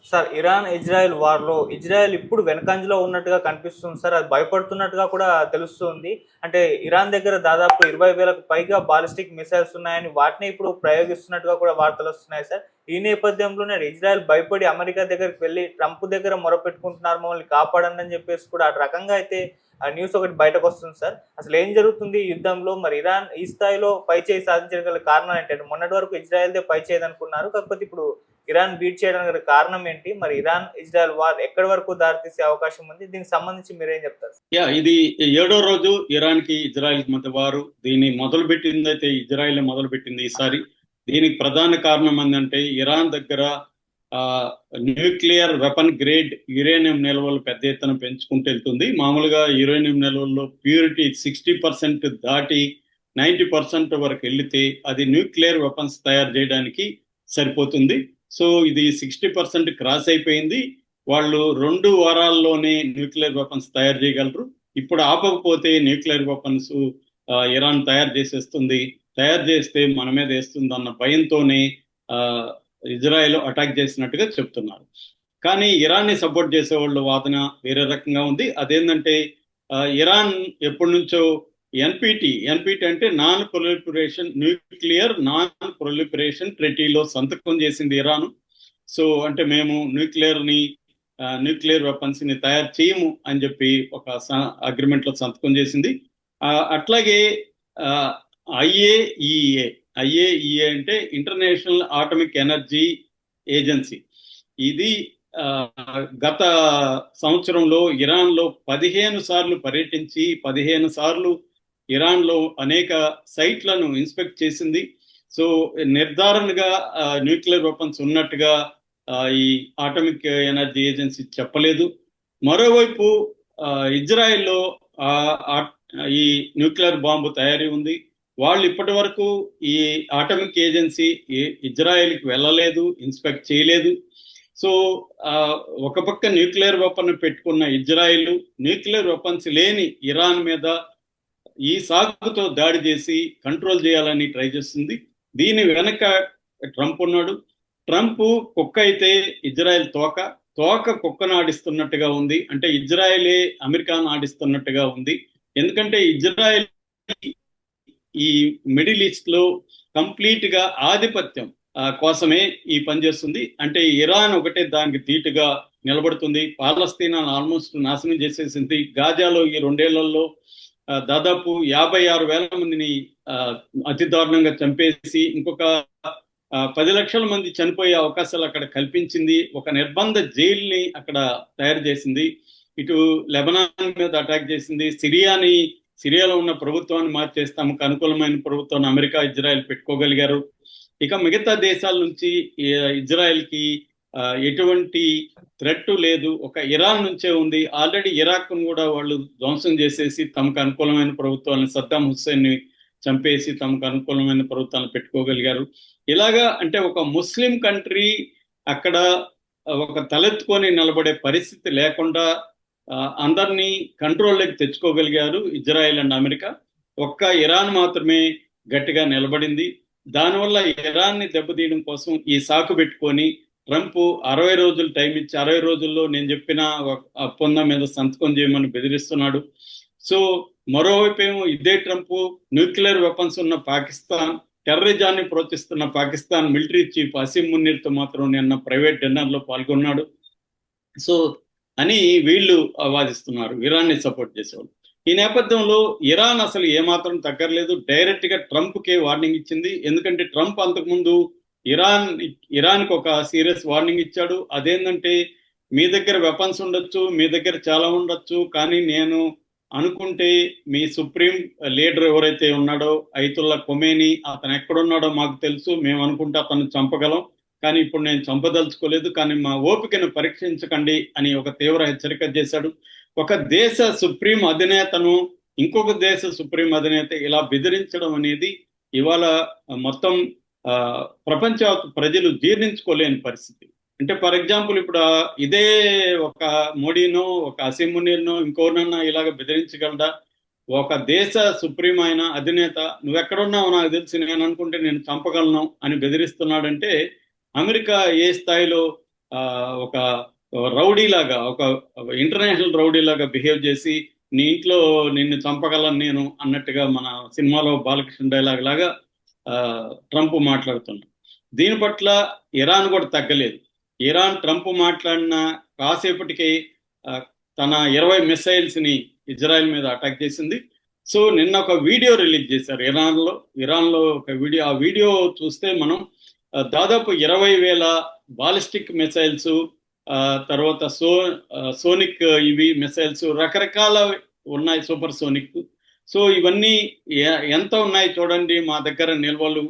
Sir, Iran Israel వార్‌లో Israel ఇప్పుడు వెనుకంజలో ఉన్నట్టుగా కనిపిస్తుంది సార్. అది భయపడుతున్నట్టుగా కూడా తెలుస్తుంది. అంటే ఇరాన్ దగ్గర దాదాపు 20,000కు పైగా బాలిస్టిక్ మిసైల్స్ ఉన్నాయని, వాటిని ఇప్పుడు ప్రయోగిస్తున్నట్టుగా కూడా వార్తలొస్తున్నాయి సార్. ఈ నేపథ్యంలోనే ఇజ్రాయెల్ భయపడి అమెరికా దగ్గరికి వెళ్లి ట్రంప్ దగ్గర మొరపెట్టుకుంటున్నారు, మమ్మల్ని కాపాడండి అని చెప్పేసి కూడా అటు రకంగా అయితే న్యూస్ ఒకటి బయటకొస్తుంది సార్. అసలేం జరుగుతుంది ఈ యుద్ధంలో? మరి ఇరాన్ ఈ స్థాయిలో పైచేయి సాధించగల కారణాలు ఏంటంటే, మొన్నటి వరకు ఇజ్రాయెల్‌దే పైచేయదనుకున్నారు. కాకపోతే ఇప్పుడు ఇరాన్ బీట్ చేయడానికి గల కారణం ఏంటి? మరి ఇరాన్, ఇజ్రాయెల్ వార్ ఎక్కడి వరకు దారితీసే అవకాశం ఉంది? దీనికి సంబంధించి మీరేం చెప్తారు? ఇది ఏడో రోజు ఇరాన్ కి ఇజ్రాయెల్ మధ్య వారు. దీన్ని మొదలుపెట్టిందైతే ఇజ్రాయెల్ మొదలుపెట్టింది ఈసారి. దీనికి ప్రధాన కారణం ఏంటంటే ఇరాన్ దగ్గర ఆ న్యూక్లియర్ వెపన్ గ్రేడ్ యురేనియం నిల్వలు పెద్ద ఎత్తున పెంచుకుంటూ వెళ్తుంది. మామూలుగా యురేనియం నిల్వల్లో ప్యూరిటీ 60% దాటి 90% వరకు వెళితే అది న్యూక్లియర్ వెపన్స్ తయారు చేయడానికి సరిపోతుంది. సో ఇది 60% క్రాస్ అయిపోయింది. వాళ్ళు 2 వారాల్లోనే న్యూక్లియర్ వెపన్స్ తయారు చేయగలరు. ఇప్పుడు ఆపకపోతే న్యూక్లియర్ వెపన్స్ ఇరాన్ తయారు చేసేస్తుంది. తయారు చేస్తే మన మీద వేస్తుంది అన్న భయంతోనే ఆ, ఇజ్రాయెల్ అటాక్ చేసినట్టుగా చెప్తున్నారు. కానీ ఇరాన్ని సపోర్ట్ చేసే వాళ్ళు వాదన వేరే రకంగా ఉంది. అదేంటంటే ఇరాన్ ఎప్పటి నుంచో ఎన్పిటి అంటే non proliferation nuclear non proliferation ట్రెటీలో సంతకం చేసింది ఇరాన్. సో అంటే మేము న్యూక్లియర్ వెపన్స్ ని తయారు చేయము అని చెప్పి ఒక అగ్రిమెంట్ లో సంతకం చేసింది. అట్లాగే ఐఏఈఏ ఐఏఈఏ అంటే ఇంటర్నేషనల్ ఆటమిక్ ఎనర్జీ ఏజెన్సీ. ఇది గత సంవత్సరంలో ఇరాన్ లో 15 సార్లు పర్యటించి 15 సార్లు ఇరాన్ లో అనేక సైట్లను ఇన్స్పెక్ట్ చేసింది. సో నిర్ధారణగా న్యూక్లియర్ వెపన్స్ ఉన్నట్టుగా ఈ ఆటమిక్ ఎనర్జీ ఏజెన్సీ చెప్పలేదు. మరోవైపు ఇజ్రాయెల్లో ఈ న్యూక్లియర్ బాంబు తయారీ ఉంది. వాళ్ళు ఇప్పటి వరకు ఈ ఆటమిక్ ఏజెన్సీ ఇజ్రాయెల్కి వెళ్ళలేదు, ఇన్స్పెక్ట్ చేయలేదు. సో ఒక పక్క న్యూక్లియర్ వెపన్ పెట్టుకున్న ఇజ్రాయెల్ న్యూక్లియర్ వెపన్స్ లేని ఇరాన్ మీద ఈ సాకుతో దాడి చేసి కంట్రోల్ చేయాలని ట్రై చేస్తుంది. దీని వెనక ట్రంప్ ఉన్నాడు. ట్రంప్ కుక్క అయితే ఇజ్రాయెల్ తోక కుక్కను ఆడిస్తున్నట్టుగా ఉంది. అంటే ఇజ్రాయెలే అమెరికాను ఆడిస్తున్నట్టుగా ఉంది. ఎందుకంటే ఇజ్రాయెల్ ఈ మిడిల్ ఈస్ట్ లో కంప్లీట్ గా ఆధిపత్యం కోసమే ఈ పని చేస్తుంది. అంటే ఇరాన్ ఒకటే దానికి ధీటుగా నిలబడుతుంది. పాలస్తీనాను ఆల్మోస్ట్ నాశనం చేసేసింది. గాజాలో ఈ 2 ఏళ్లలో దాదాపు 56,000 మందిని అతి దారుణంగా చంపేసి ఇంకొక 10 లక్షల మంది చనిపోయే అవకాశాలు అక్కడ కల్పించింది. ఒక నిర్బంధ జైల్ని అక్కడ తయారు చేసింది. ఇటు లెబనాన్ మీద అటాక్ చేసింది. సిరియాలో ఉన్న ప్రభుత్వాన్ని మార్చేసి తమకు అనుకూలమైన ప్రభుత్వాన్ని అమెరికా, ఇజ్రాయెల్ పెట్టుకోగలిగారు. ఇక మిగతా దేశాల నుంచి ఇజ్రాయెల్ కి ఎటువంటి థ్రెట్ లేదు. ఒక ఇరాన్ నుంచే ఉంది. ఆల్రెడీ ఇరాక్ ను కూడా వాళ్ళు ధ్వంసం చేసేసి తమకు అనుకూలమైన ప్రభుత్వాన్ని, సద్దాం హుస్సేన్ ని చంపేసి తమకు అనుకూలమైన ప్రభుత్వాన్ని పెట్టుకోగలిగారు. ఇలాగా అంటే ఒక ముస్లిం కంట్రీ అక్కడ ఒక తలెత్తుకొని నిలబడే పరిస్థితి లేకుండా అందరినీ కంట్రోల్లోకి తెచ్చుకోగలిగారు ఇజ్రాయెల్ అండ్ అమెరికా. ఒక్క ఇరాన్ మాత్రమే గట్టిగా నిలబడింది. దానివల్ల ఇరాన్ని దెబ్బతీయడం కోసం ఈ సాకు పెట్టుకొని ట్రంప్ 60 రోజులు టైం ఇచ్చి 60 రోజుల్లో నేను చెప్పిన ఒప్పందం మీద సంతకం చేయమని బెదిరిస్తున్నాడు. సో మరోవైపు ఏమో ఇదే ట్రంప్ న్యూక్లియర్ వెపన్స్ ఉన్న పాకిస్తాన్, టెర్రరిజాన్ని ప్రోత్సహిస్తున్న పాకిస్తాన్ మిలిటరీ చీఫ్ అసీం మునీర్తో మాత్రం నిన్న ప్రైవేట్ డిన్నర్ లో పాల్గొన్నాడు. సో అని వీళ్ళు వాదిస్తున్నారు, ఇరాన్ని సపోర్ట్ చేసేవాళ్ళు. ఈ నేపథ్యంలో ఇరాన్ అసలు ఏమాత్రం తగ్గలేదు. డైరెక్ట్ గా ట్రంప్ కే వార్నింగ్ ఇచ్చింది. ఎందుకంటే ట్రంప్ అంతకుముందు ఇరాన్కి ఒక సీరియస్ వార్నింగ్ ఇచ్చాడు. అదేంటంటే మీ దగ్గర వెపన్స్ ఉండొచ్చు, మీ దగ్గర చాలా ఉండొచ్చు, కానీ నేను అనుకుంటే మీ సుప్రీం లీడర్ ఎవరైతే ఉన్నాడో అయితుల్లా ఖొమేని, అతను ఎక్కడున్నాడో మాకు తెలుసు, మేము అనుకుంటే అతను చంపగలం, కానీ ఇప్పుడు నేను చంపదలుచుకోలేదు, కానీ మా ఓపికను పరీక్షించకండి అని ఒక తీవ్ర హెచ్చరిక చేశాడు. ఒక దేశ సుప్రీం అధినేతను ఇంకొక దేశ సుప్రీం అధినేత ఇలా బెదిరించడం అనేది ఇవాళ మొత్తం ప్రపంచ ప్రజలు జీర్ణించుకోలేని పరిస్థితి. అంటే ఫర్ ఎగ్జాంపుల్ ఇప్పుడు ఇదే ఒక మోడీనో ఒక అసీం మునీర్నో ఇంకోనన్నా ఇలాగ బెదిరించగలడా? ఒక దేశ సుప్రీం అయిన అధినేత నువ్వెక్కడున్నావు నాకు తెలిసి, నేను అనుకుంటే నేను చంపగలను అని బెదిరిస్తున్నాడంటే అమెరికా ఏ స్థాయిలో ఒక రౌడీ లాగా, ఒక ఇంటర్నేషనల్ రౌడీ లాగా బిహేవ్ చేసి నీ ఇంట్లో నిన్ను చంపగలను నేను అన్నట్టుగా మన సినిమాలో బాలకృష్ణ డైలాగ్ లాగా ఆ, ట్రంప్ మాట్లాడుతున్నాడు. దీని పట్ల ఇరాన్ కూడా తగ్గలేదు. ఇరాన్ ట్రంప్ మాట్లాడిన కాసేపటికి ఆ, తన 20 మిసైల్స్ ని ఇజ్రాయెల్ మీద అటాక్ చేసింది. సో నిన్న ఒక వీడియో రిలీజ్ చేశారు ఇరాన్లో ఒక వీడియో. ఆ వీడియో చూస్తే మనం దాదాపు 20,000 బాలిస్టిక్ మిసైల్స్, తర్వాత సోనిక్ ఇవి మిసైల్స్ రకరకాల ఉన్నాయి, సూపర్ సోనిక్. సో ఇవన్నీ ఎంత ఉన్నాయి చూడండి మా దగ్గర నిల్వలు.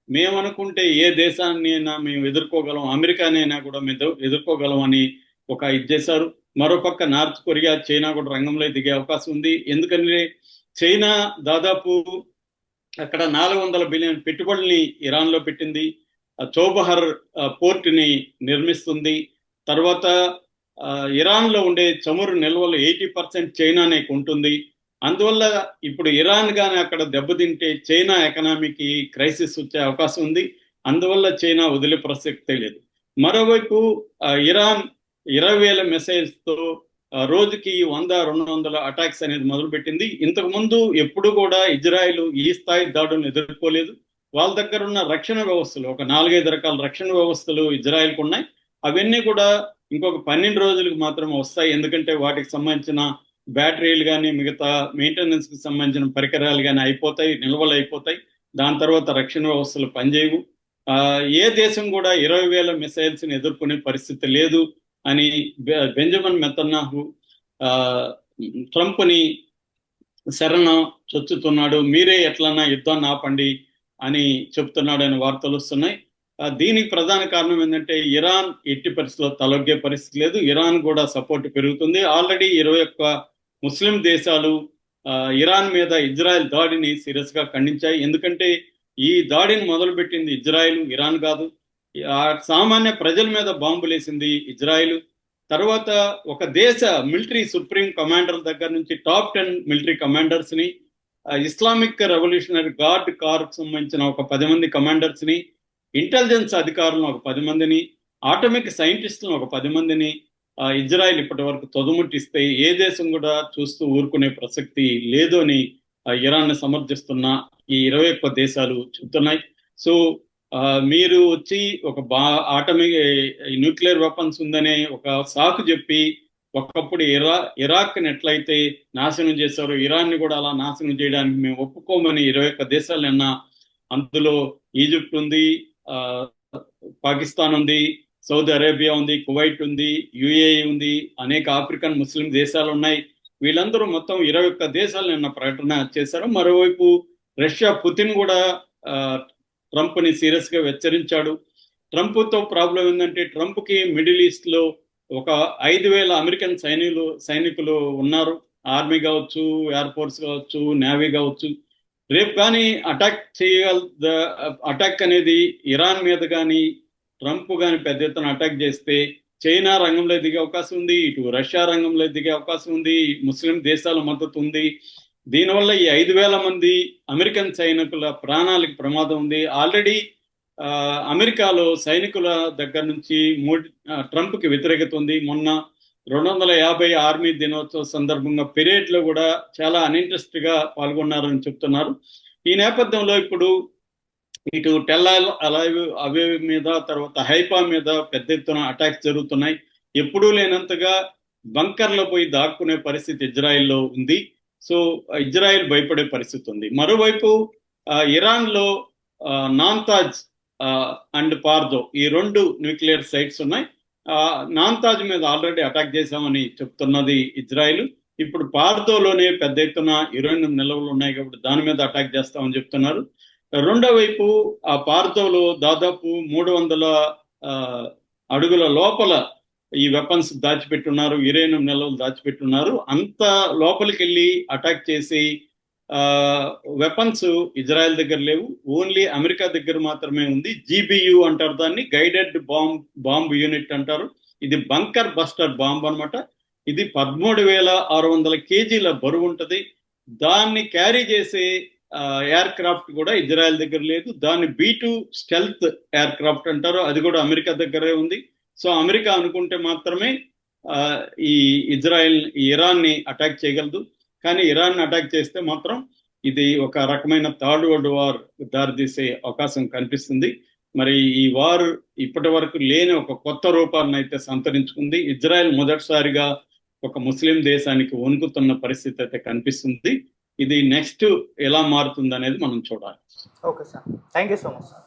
మేమనుకుంటే ఏ దేశాన్ని అయినా మేము ఎదుర్కోగలం, అమెరికానైనా కూడా మేము ఎదుర్కోగలం అని ఒక ఇది చేశారు. మరోపక్క నార్త్ కొరియా, చైనా కూడా రంగంలో దిగే అవకాశం ఉంది. ఎందుకంటే చైనా దాదాపు అక్కడ 400 బిలియన్ పెట్టుబడుల్ని ఇరాన్లో పెట్టింది. చోబహర్ పోర్ట్ ని నిర్మిస్తుంది. తర్వాత ఇరాన్లో ఉండే చమురు నిల్వలు 80% చైనానే కొంటుంది. అందువల్ల ఇప్పుడు ఇరాన్ గాని అక్కడ దెబ్బతింటే చైనా ఎకనామీకి క్రైసిస్ వచ్చే అవకాశం ఉంది. అందువల్ల చైనా వదిలే ప్రసక్తే లేదు. మరోవైపు ఇరాన్ 20,000 మిసైల్స్ తో రోజుకి 100-200 అటాక్స్ అనేది మొదలుపెట్టింది. ఇంతకు ముందు ఎప్పుడు కూడా ఇజ్రాయెల్ ఈ స్థాయి దాడులను ఎదుర్కోలేదు. వాళ్ళ దగ్గర ఉన్న రక్షణ వ్యవస్థలు, ఒక 4-5 రకాల రక్షణ వ్యవస్థలు ఇజ్రాయెల్కు ఉన్నాయి. అవన్నీ కూడా ఇంకొక 12 రోజులకు మాత్రం వస్తాయి. ఎందుకంటే వాటికి సంబంధించిన బ్యాటరీలు కానీ మిగతా మెయింటెనెన్స్ కి సంబంధించిన పరికరాలు కానీ అయిపోతాయి, నిల్వలు అయిపోతాయి. దాని తర్వాత రక్షణ వ్యవస్థలు పనిచేయవు. ఏ దేశం కూడా 20,000 మిసైల్స్ ని ఎదుర్కొనే పరిస్థితి లేదు అని బెంజమిన్ నెతన్యాహు ట్రంప్ ని శరణ చొచ్చుతున్నాడు. మీరే ఎట్లన్నా యుద్ధాన్ని ఆపండి అని చెప్తున్నాడు అని వార్తలు వస్తున్నాయి. దీనికి ప్రధాన కారణం ఏంటంటే ఇరాన్ ఎట్టి పరిస్థితుల్లో తలొగ్గే పరిస్థితి లేదు. ఇరాన్ కూడా సపోర్ట్ పెరుగుతుంది. ఆల్రెడీ 21 ముస్లిం దేశాలు ఇరాన్ మీద ఇజ్రాయెల్ దాడిని సీరియస్ గా ఖండించాయి. ఎందుకంటే ఈ దాడిని మొదలుపెట్టింది ఇజ్రాయెల్, ఇరాన్ కాదు. సామాన్య ప్రజల మీద బాంబులేసింది ఇజ్రాయెల్. తర్వాత ఒక దేశ మిలిటరీ సుప్రీం కమాండర్ దగ్గర నుంచి టాప్ 10 మిలిటరీ కమాండర్స్ ని, ఇస్లామిక్ రెవల్యూషనరీ గార్డ్ కార్కు సంబంధించిన ఒక 10 మంది కమాండర్స్ ని, ఇంటెలిజెన్స్ అధికారులను ఒక 10 మందిని, ఆటమిక్ సైంటిస్టులను ఒక 10 మందిని ఇజ్రాయెల్ ఇప్పటి వరకు తొదముట్టిస్తే ఏ దేశం కూడా చూస్తూ ఊరుకునే ప్రసక్తి లేదు అని ఇరాన్ ని సమర్థిస్తున్న ఈ 21 దేశాలు చెబుతున్నాయి. సో మీరు వచ్చి ఒక ఆటమిక్ న్యూక్లియర్ వెపన్స్ ఉందనే ఒక సాకు చెప్పి ఒకప్పుడు ఇరాక్ని ఎట్లయితే నాశనం చేశారో ఇరాన్ ని కూడా అలా నాశనం చేయడానికి మేము ఒప్పుకోమని 21 దేశాలు నిన్న, అందులో ఈజిప్ట్ ఉంది, పాకిస్తాన్ ఉంది, సౌదీ అరేబియా ఉంది, కువైట్ ఉంది, యుఏఈ ఉంది, అనేక ఆఫ్రికన్ ముస్లిం దేశాలు ఉన్నాయి. వీళ్ళందరూ మొత్తం 21 దేశాలు నిన్న ప్రకటన చేశారు. మరోవైపు రష్యా పుతిన్ కూడా ట్రంప్ ని సీరియస్ గా హెచ్చరించాడు. ట్రంప్ తో ప్రాబ్లం ఏంటంటే ట్రంప్ కి మిడిల్ ఈస్ట్ లో ఒక 5,000 అమెరికన్ సైనికులు ఉన్నారు. ఆర్మీ కావచ్చు, ఎయిర్ ఫోర్స్ కావచ్చు, నేవీ కావచ్చు. రేపు కానీ అటాక్ అనేది ఇరాన్ మీద కానీ ట్రంప్ కానీ పెద్ద ఎత్తున అటాక్ చేస్తే చైనా రంగంలో దిగే అవకాశం ఉంది, ఇటు రష్యా రంగంలో దిగే అవకాశం ఉంది, ముస్లిం దేశాల మద్దతు ఉంది. దీనివల్ల ఈ 5,000 మంది అమెరికన్ సైనికుల ప్రాణాలకు ప్రమాదం ఉంది. ఆల్రెడీ అమెరికాలో సైనికుల దగ్గర నుంచి ట్రంప్ కి వ్యతిరేకత ఉంది. మొన్న 250 ఆర్మీ దినోత్సవ సందర్భంగా పెరేడ్ లో కూడా చాలా అన్ఇంట్రెస్ట్ గా పాల్గొన్నారని చెప్తున్నారు. ఈ నేపథ్యంలో ఇప్పుడు ఇటు టెల్ అవీవ్ మీద, తర్వాత హైఫా మీద పెద్ద ఎత్తున అటాక్స్ జరుగుతున్నాయి. ఎప్పుడూ లేనంతగా బంకర్లో పోయి దాక్కునే పరిస్థితి ఇజ్రాయెల్లో ఉంది. సో ఇజ్రాయెల్ భయపడే పరిస్థితి ఉంది. మరోవైపు ఇరాన్ లో నాంతాజ్ అండ్ పార్దో ఈ 2 న్యూక్లియర్ సైట్స్ ఉన్నాయి. నాంతాజ్ మీద ఆల్రెడీ అటాక్ చేశామని చెప్తున్నది ఇజ్రాయెల్. ఇప్పుడు పార్దోలోనే పెద్ద ఎత్తున యురేనియం నిల్వలు ఉన్నాయి కాబట్టి దాని మీద అటాక్ చేస్తామని చెప్తున్నారు. రెండో వైపు ఆ పార్దోలో దాదాపు 300 అడుగుల లోపల ఈ వెపన్స్ దాచిపెట్టున్నారు, యురేనియం నిల్వలు దాచిపెట్టున్నారు. అంత లోపలికి వెళ్ళి అటాక్ చేసి వెపన్స్ ఇజ్రాయెల్ దగ్గర లేవు, ఓన్లీ అమెరికా దగ్గర మాత్రమే ఉంది. జీబీయూ అంటారు దాన్ని, గైడెడ్ బాంబ్ యూనిట్ అంటారు. ఇది బంకర్ బస్టర్ బాంబ్ అనమాట. ఇది 13,600 కేజీల బరువు ఉంటది. దాన్ని క్యారీ చేసే ఎయిర్ క్రాఫ్ట్ కూడా ఇజ్రాయెల్ దగ్గర లేదు. దాన్ని B2 స్టెల్త్ ఎయిర్ క్రాఫ్ట్ అంటారు, అది కూడా అమెరికా దగ్గరే ఉంది. సో అమెరికా అనుకుంటే మాత్రమే ఈ ఇజ్రాయెల్ ఇరాన్ని అటాక్ చేయగలదు. కానీ ఇరాన్ అటాక్ చేస్తే మాత్రం ఇది ఒక రకమైన థర్డ్ వరల్డ్ వార్ దారితీసే అవకాశం కనిపిస్తుంది. మరి ఈ వార్ ఇప్పటి వరకు లేని ఒక కొత్త రూపాన్ని అయితే సంతరించుకుంది. ఇజ్రాయెల్ మొదటిసారిగా ఒక ముస్లిం దేశానికి వణుకుతున్న పరిస్థితి అయితే కనిపిస్తుంది. ఇది నెక్స్ట్ ఎలా మారుతుంది అనేది మనం చూడాలి. Okay sir, thank you so much sir.